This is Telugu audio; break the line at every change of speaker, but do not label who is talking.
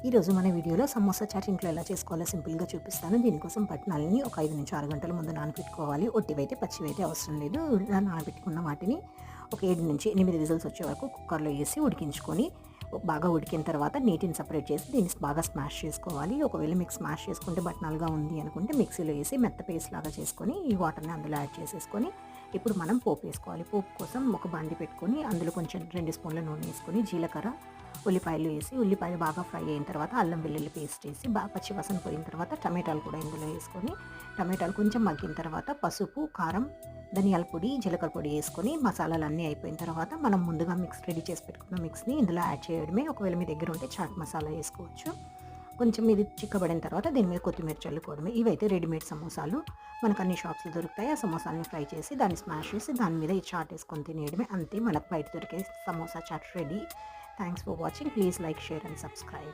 ఈరోజు మన వీడియోలో సమోసా చాట్ ఇంట్లో ఎలా చేసుకోవాలో సింపుల్గా చూపిస్తాను. దీనికోసం పట్నాలని ఒక 5-6 గంటల ముందు నానబెట్టుకోవాలి. ఒట్టివైతే పచ్చివైతే అవసరం లేదు. ఇలా నానబెట్టుకున్న వాటిని ఒక 7-8 విజిల్స్ వచ్చే వరకు కుక్కర్లో వేసి ఉడికించుకొని బాగా ఉడికిన తర్వాత నీటిని సపరేట్ చేసి దీన్ని బాగా స్మాష్ చేసుకోవాలి. ఒకవేళ మీకు స్మాష్ చేసుకుంటే బట్నాలుగా ఉంది అనుకుంటే మిక్సీలో వేసి మెత్త పేస్ట్ లాగా చేసుకొని ఈ వాటర్ని అందులో యాడ్ చేసేసుకొని ఇప్పుడు మనం పోపు వేసుకోవాలి. పోపు కోసం ఒక బండి పెట్టుకొని అందులో కొంచెం 2 స్పూన్ల నూనె వేసుకొని జీలకర్ర ఉల్లిపాయలు వేసి ఉల్లిపాయలు బాగా ఫ్రై అయిన తర్వాత అల్లం వెల్లుల్లి పేస్ట్ వేసి బాగా పచ్చివాసన పోయిన తర్వాత టమాటాలు కూడా ఇందులో వేసుకొని టమాటాలు కొంచెం మగ్గిన తర్వాత పసుపు కారం ధనియాల పొడి జీలకర్ర పొడి వేసుకొని మసాలాలు అన్నీ అయిపోయిన తర్వాత మనం ముందుగా మిక్స్ రెడీ చేసి పెట్టుకున్న మిక్స్ని ఇందులో యాడ్ చేయడమే. ఒకవేళ మీ దగ్గర ఉంటే చాట్ మసాలా వేసుకోవచ్చు. కొంచెం ఇది చిక్కబడిన తర్వాత దీని మీద కొత్తిమీర చల్లుకోవడమే. ఇవైతే రెడీమేడ్ సమోసాలు మనకు అన్ని షాప్స్లో దొరుకుతాయి. ఆ సమోసాలని ఫ్రై చేసి దాన్ని స్మాష్ చేసి దాని మీద ఈ చాట్ వేసుకొని తినేయడమే. అంతే, మనకు బయట దొరికే samosa chaat ready. Thanks for watching. Please like, share and subscribe.